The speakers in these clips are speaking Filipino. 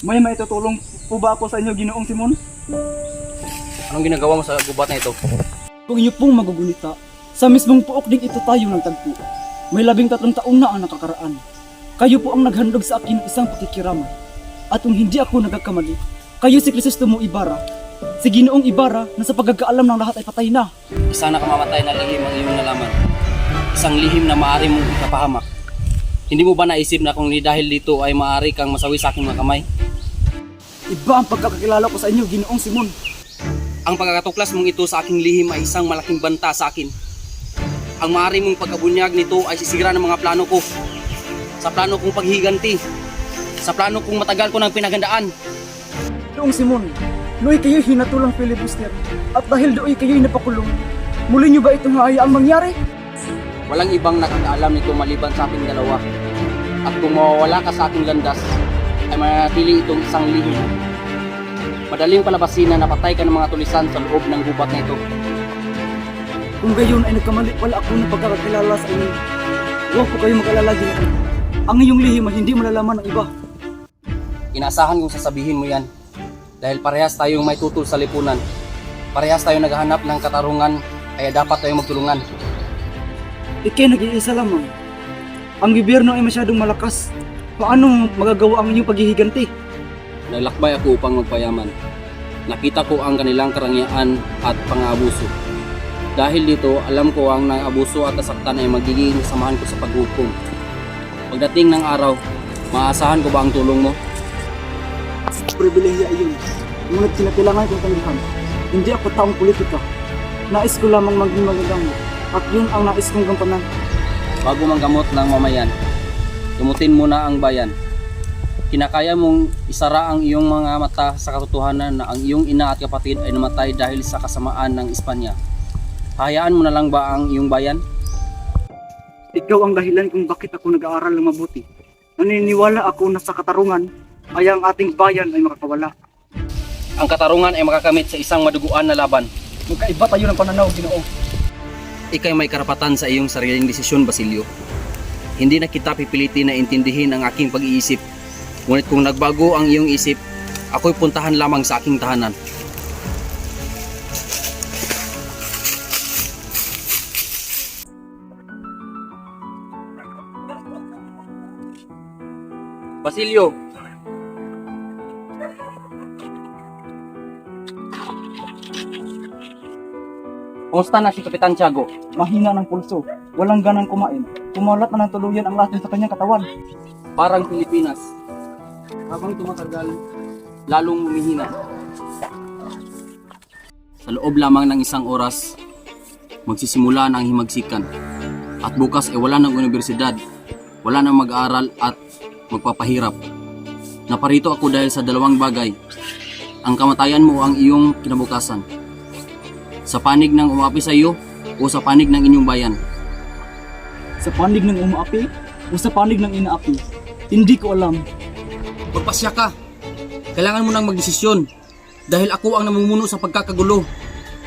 May maitutulong po ba ako sa inyo, Ginoong Simon? Anong ginagawa mo sa gubat na ito? Kung inyo pong magugunita, sa mismong puok din ito tayo nagtagpo. May 13 taon na ang nakakaraan. Kayo po ang naghandog sa akin ng isang pakikiramay. At kung hindi ako nagkakamali, kayo si Crisostomo Ibarra. Si Ginoong Ibarra na sa pagkakaalam ng lahat ay patay na. Isang nakamamatay na lihim ang iyong nalaman. Isang lihim na maaari mong ikapahamak. Hindi mo ba naisip na kung dahil dito ay maaari kang masawi sa aking mga kamay? Iba ang pagkakakilala ko sa inyo, Ginoong Simon. Ang pagkakatuklas mong ito sa aking lihim ay isang malaking banta sa akin. Ang maaari mong pagkabunyag nito ay sisira ng mga plano ko. Sa plano kong paghiganti. Sa plano kong matagal ko ng pinaghandaan. Ginoong Simon, do'y kayo'y hinatulang filibuster. At dahil do'y kayo'y napakulong, muli niyo ba itong hayaang mangyari? Walang ibang nakakaalam nito maliban sa ating dalawa. At kung mawawala ka sa aking landas, ay mananatili itong isang lihim. Madaling palabasin na napatay ka ng mga tulisan sa loob ng gubat na ito. Kung gayon ay nagkamali pala ako ng pagkakakilala sa inyo. Huwag po kayo mag-alala, Ginoong. Ang iyong lihim ay hindi malalaman ng iba. Inaasahan kong sasabihin mo yan. Dahil parehas tayong may tutol sa lipunan. Parehas tayong naghahanap ng katarungan, kaya dapat tayong magtulungan. Ikay nag-iisa lamang. Ang gobyerno ay masyadong malakas. Paano magagawa ang inyong paghihiganti? Naglakbay ako upang magpayaman. Nakita ko ang kanilang karangyaan at pang-aabuso. Dahil dito, alam ko ang naabuso at nasaktan ay magiging samahan ko sa paghukom. Pagdating ng araw, maaasahan ko ba ang tulong mo? Pribilehiya iyon. Ngunit kinakailangan kong tanggihan. Hindi ako taong politika. Nais ko lamang maging magagamot. At yun ang nais kong gampanan. Bago manggamot ng mamayan, gamutin mo na ang bayan. Kinakaya mong isara ang iyong mga mata sa katotohanan na ang iyong ina at kapatid ay namatay dahil sa kasamaan ng Espanya. Hayaan mo na lang ba ang iyong bayan? Ikaw ang dahilan kung bakit ako nag-aaral ng mabuti. Naniniwala ako na sa katarungan ay ang ating bayan ay makakawala. Ang katarungan ay makakamit sa isang maduguan na laban. Magkaiba tayo ng pananaw, Ginoo. Ika'y may karapatan sa iyong sariling desisyon, Basilio. Hindi na kita pipilitin na intindihin ang aking pag-iisip. Ngunit kung nagbago ang iyong isip, ako'y puntahan lamang sa aking tahanan. Basilio! Kumusta na si Kapitan Tiago? Mahina ng pulso, walang ganang kumain. Kumalat na ng tuluyan ang lason sa kanyang katawan. Parang Pilipinas. Habang tumatagal, lalong humihina. Sa loob lamang ng isang oras, magsisimula na ang himagsikan. At bukas ay wala ng universidad, wala nang mag-aaral at magpapahirap. Naparito ako dahil sa dalawang bagay. Ang kamatayan mo ang iyong kinabukasan. Sa panig ng umaapi sa iyo o sa panig ng inyong bayan. Sa panig ng umaapi o sa panig ng inaapi? Hindi ko alam. Magpasya ka. Kailangan mo nang magdesisyon. Dahil ako ang namumuno sa pagkakagulo.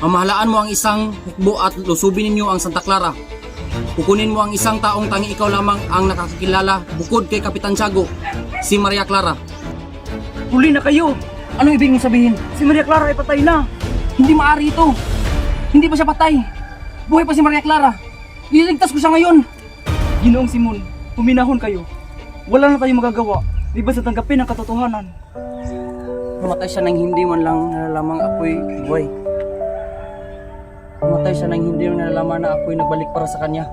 Mamahalaan mo ang isang hukbo at lusubin ninyo ang Santa Clara. Kukunin mo ang isang taong tangi ikaw lamang ang nakakakilala bukod kay Kapitan Tiago, si Maria Clara. Huli na kayo! Anong ibig mong sabihin? Si Maria Clara ay patay na! Hindi maaari ito. Hindi pa siya patay. Buhay pa si Maria Clara. Ililigtas ko siya ngayon. Ginoong Simon, huminahon kayo. Wala na tayong magagawa. Di ba sa tanggapin ang katotohanan? Namatay siya nang hindi man lang nalalamang ako'y buhay. Namatay siya nang hindi man nalalaman na ako'y nagbalik para sa kanya.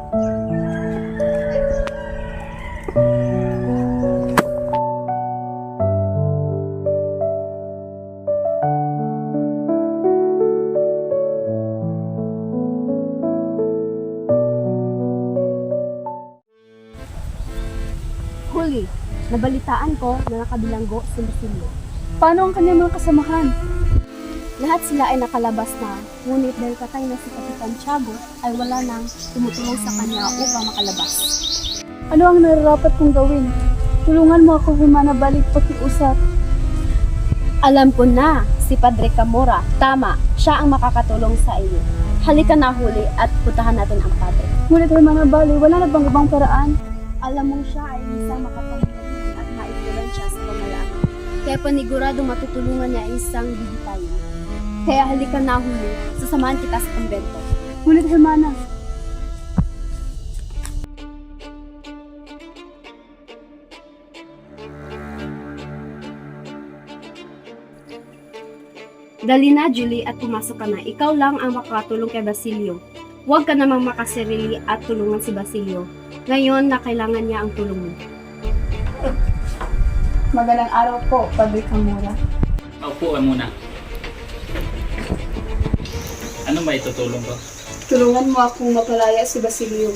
Huli, nabalitaan ko na nakabilanggo si Basilio. Paano ang kanyang mga kasamahan? Lahat sila ay nakalabas na, ngunit dahil patay na si Kapitan Tiago, ay wala nang tumutulong sa kanya upang makalabas. Ano ang nararapat kong gawin? Tulungan mo ako humanabalik pakiusap. Alam ko na, si Padre Camora. Tama, siya ang makakatulong sa iyo. Halika na, Huli, at puntahan natin ang Padre. Ngunit Manabali, wala na bang ibang paraan? Alam mong siya ay isang makapangyarihan at maipulan siya sa pamalaan. Kaya panigurado matutulungan niya ang isang bibitayin. Kaya halika na huli, sasamahan kita sa kumbento. Ngunit Hermana, dali na, Julie, at pumasok ka na. Ikaw lang ang makatulong kay Basilio. Huwag ka namang makasarili at tulungan si Basilio. Ngayon na kailangan niya ang tulong mo. Magandang araw po, Padre Camora. Upuan muna. Ano ba itutulong ko? Tulungan mo akong mapalaya si Basilio.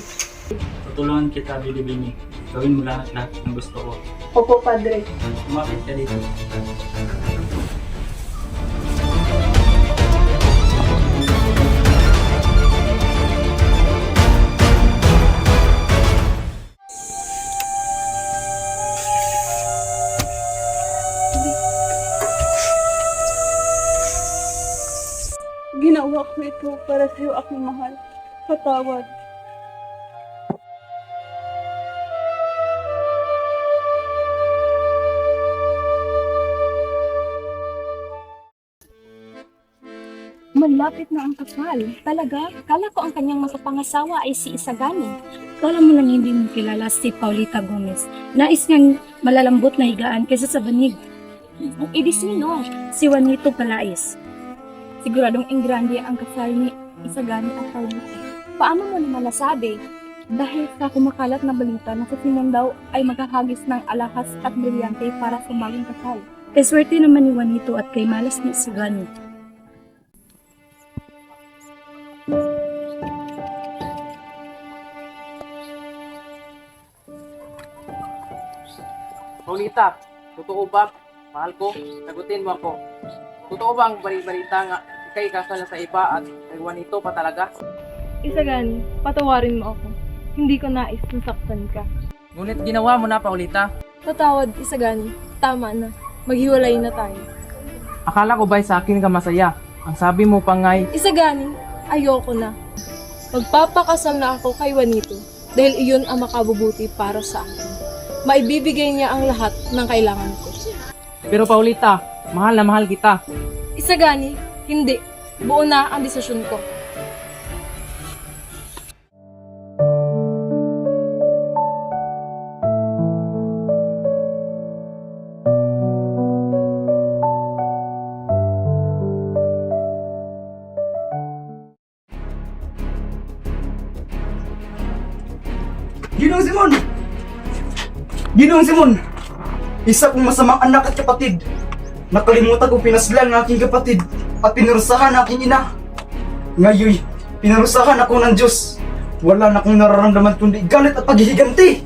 Tutulungan kita, Bilibini. Gawin mo lahat ng gusto ko. Opo, Padre. Kumapit ka dito. Ginawa ko ito para sa'yo, aking mahal. Patawad. Malapit na ang kasal. Talaga? Kala ko ang kanyang makapangasawa ay si Isagani. Kala mo lang hindi mo kilala si Paulita Gomez. Nais niyang malalambot na higaan kaysa sa banig. Ang ibig sino? Si Juanito Palais. Siguradong ingrande ang kasal ni Isagani at Paulita. Paano mo naman nasabi? Dahil sa kumakalat na balita na si Simon daw ay maghahagis ng alahas at brilyante para sa bagong kasal. E swerte naman ni Juanito at kay malas ni Isagani. Paulita, totoo ba? Mahal ko, sagutin mo ako. Totoo ba ang balita nga ikay kasal na sa iba at kay Juanito pa talaga? Isagani, patawarin mo ako. Hindi ko nais nasaktan ka. Ngunit ginawa mo na, Paulita. Patawad, Isagani. Tama na. Maghiwalay na tayo. Akala ko ba'y sa akin ka masaya? Ang sabi mo pa nga'y, Isagani, ayoko na. Magpapakasal na ako kay Juanito dahil iyon ang makabubuti para sa akin. Maibibigay niya ang lahat ng kailangan ko. pero Paulita, mahal na mahal kita. Isagani, hindi. Buo na ang desisyon ko. Ginoong Simon! Ginoong Simon! Isa kong masamang anak at kapatid. Nakalimutan ko pinaslang ang aking kapatid at pinarusahan ang aking ina. Ngayon, pinarusahan ako ng Diyos. Wala na akong nararamdaman kundi galit at paghihiganti.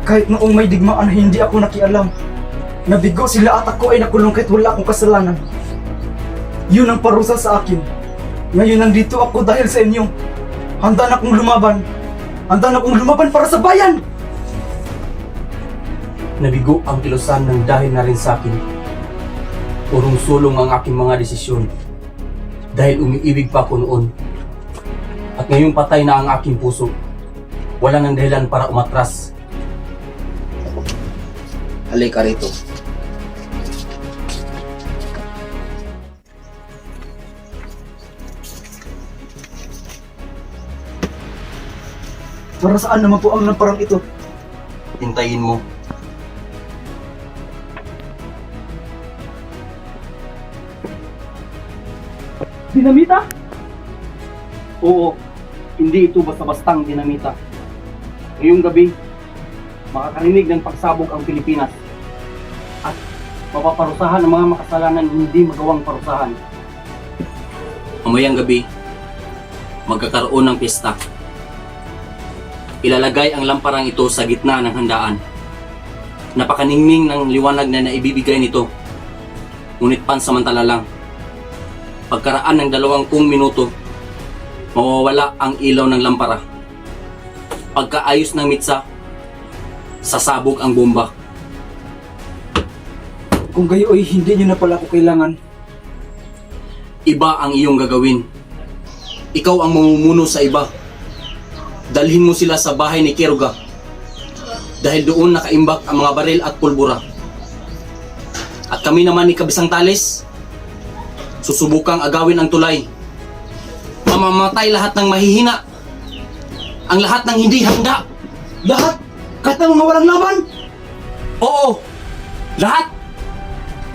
Kahit noong may digmaan, hindi ako nakialam. Nabigo sila at ako ay nakulong kahit wala akong kasalanan. Yun ang parusa sa akin. Ngayon nandito ako dahil sa inyo. Handa na akong lumaban. Handa na akong lumaban para sa bayan. Nabigo ang kilusan ng dahil na rin sa akin. Urong-sulong ang aking mga desisyon dahil umiibig pa ako noon. At ngayong patay na ang aking puso, wala nang dahilan para umatras. Halika rito. Para saan naman po ang parang ito? Hintayin mo. Dinamita? Oo, hindi ito basta-bastang dinamita. Ngayong gabi, makakarinig ng pagsabog ang Pilipinas at mapaparusahan ang mga makasalanan hindi magawang parusahan. Mamayang gabi, magkakaroon ng pista. Ilalagay ang lamparang ito sa gitna ng handaan. Napakaningning ng liwanag na naibibigay nito. Ngunit pansamantala lang. Pagkaraan ng 20 minuto, mawawala ang ilaw ng lampara. Pagkaayos ng mitsa, sasabog ang bomba. Kung gayo ay hindi nyo na pala ako kailangan. Iba ang iyong gagawin. Ikaw ang mamumuno sa iba. Dalhin mo sila sa bahay ni Quiroga. dahil doon nakaimbak ang mga baril at pulbura. At kami naman ni Kabisang Tales, susubukang agawin ang tulay. Mamamatay lahat ng mahihina, ang lahat ng hindi handa. Lahat? Kahit na mga walang laban? Oo, lahat.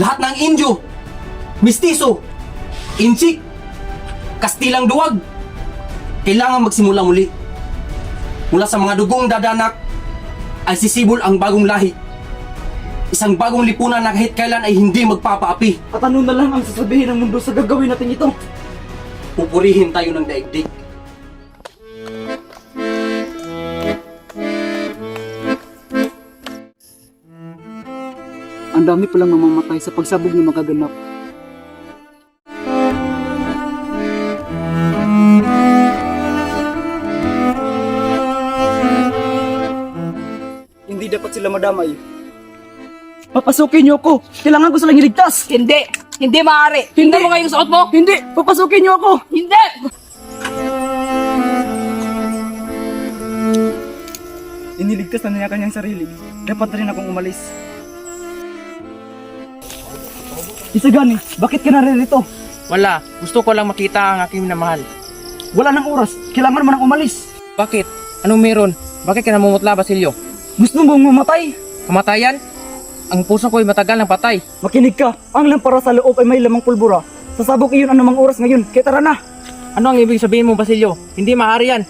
Lahat ng Indio, Mistiso, Inchik, Kastilang Duwag. Kailangan magsimula muli. Mula sa mga dugong dadanak ay sisibol ang bagong lahi. Isang bagong lipunan na kahit kailan ay hindi magpapaapi. At ano na lang ang sasabihin ng mundo sa gagawin natin ito? Pupurihin tayo ng daigdig. Ang dami palang mamamatay sa pagsabog na magaganap. Hindi dapat sila madamay. Papasukin niyo ako! Kailangan ko silang iligtas! Hindi! Hindi maaari! Hindi mo ngayong suot mo! Hindi! Papasukin niyo ako! Hindi! Iniligtas na niya kanyang sarili. Dapat na rin akong umalis. Isagani, bakit ka naririto? Wala. Gusto ko lang makita ang aking minamahal. Wala nang oras. Kailangan mo nang umalis. Bakit? Anong meron? Bakit ka namumutla, Basilio? Gusto mong mamatay? Kamatayan? Ang puso ko'y matagal ng patay. Makinig ka. Ang lampara sa loob ay may lamang pulbura. Sasabog iyon anumang oras ngayon. Kaya tara na. Ano ang ibig sabihin mo, Basilio? Hindi maaari yan.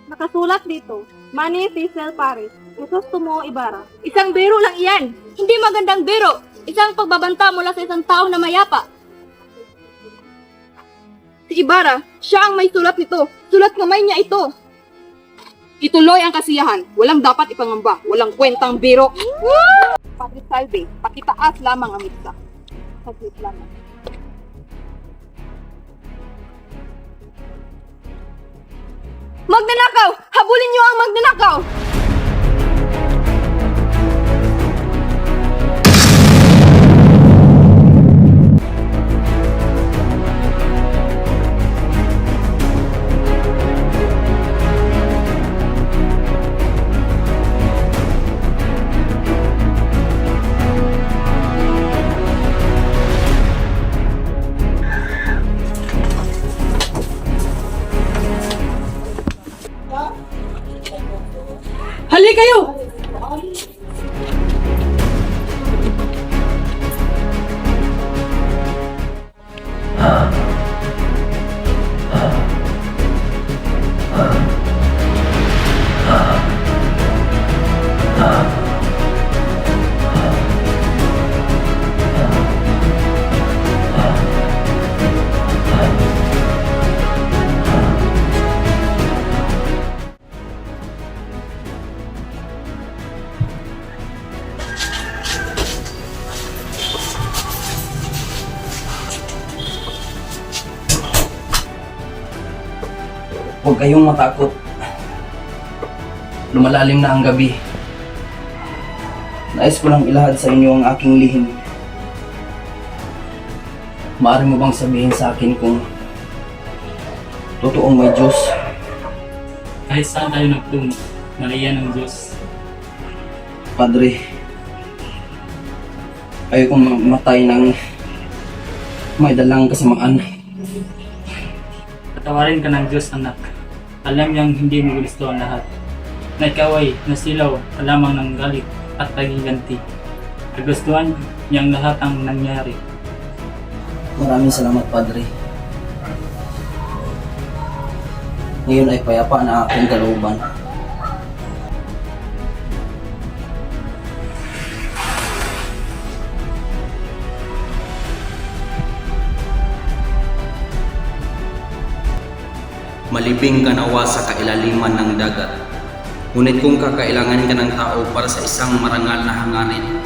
Nakasulat dito, Manny Cecil Paris, Crisostomo Ibarra. Isang biro lang iyan. Hindi magandang biro. Isang pagbabanta mula sa isang tao na mayapa. Si Ibarra, siya ang may sulat nito. Sulat kamay niya ito. Ituloy ang kasiyahan. Walang dapat ipangamba. Walang kwentang biro. Padre Salve, pakitaas lamang ang misa. Saglit lamang. Magnanakaw! Habulin niyo ang magnanakaw! Hali kayo! Huwag kayong matakot. Lumalalim na ang gabi. Nais ko lang ilahad sa inyo ang aking lihim. Maaari mo bang sabihin sa akin kung totoong may Diyos? Kahit saan tayo nagtungo, nariyan ng Diyos. Padre, ayokong mamatay ng may dalang kasamaan. Patawarin ka ng Diyos, anak. Alam niyang hindi mo gusto ang lahat. Na ikaw ay nasilaw lamang ng galit at pagiganti. Nagustuhan niyang lahat ang nangyari. Maraming salamat, Padre. Ngayon ay payapa na aking kalooban. Malibing ka nawa sa kailaliman ng dagat. Ngunit kung kakailangan ka ng tao para sa isang marangal na hangarin,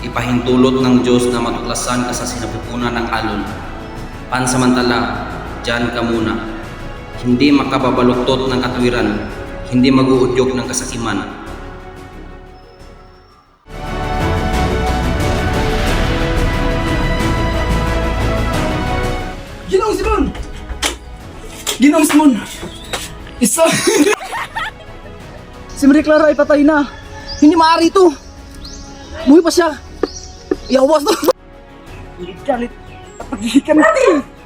ipahintulot ng Diyos na matuklasan ka sa sinapupunan ng alon. Pansamantala, dyan ka muna. Hindi makababaluktot ng katwiran, hindi mag-uudyok ng kasakiman. Ginoong Simon! Isa! Si Maria Clara ay patay na. Hindi maaari ito. Buhay pa siya. Iyawas to. Galit at paghihikan natin.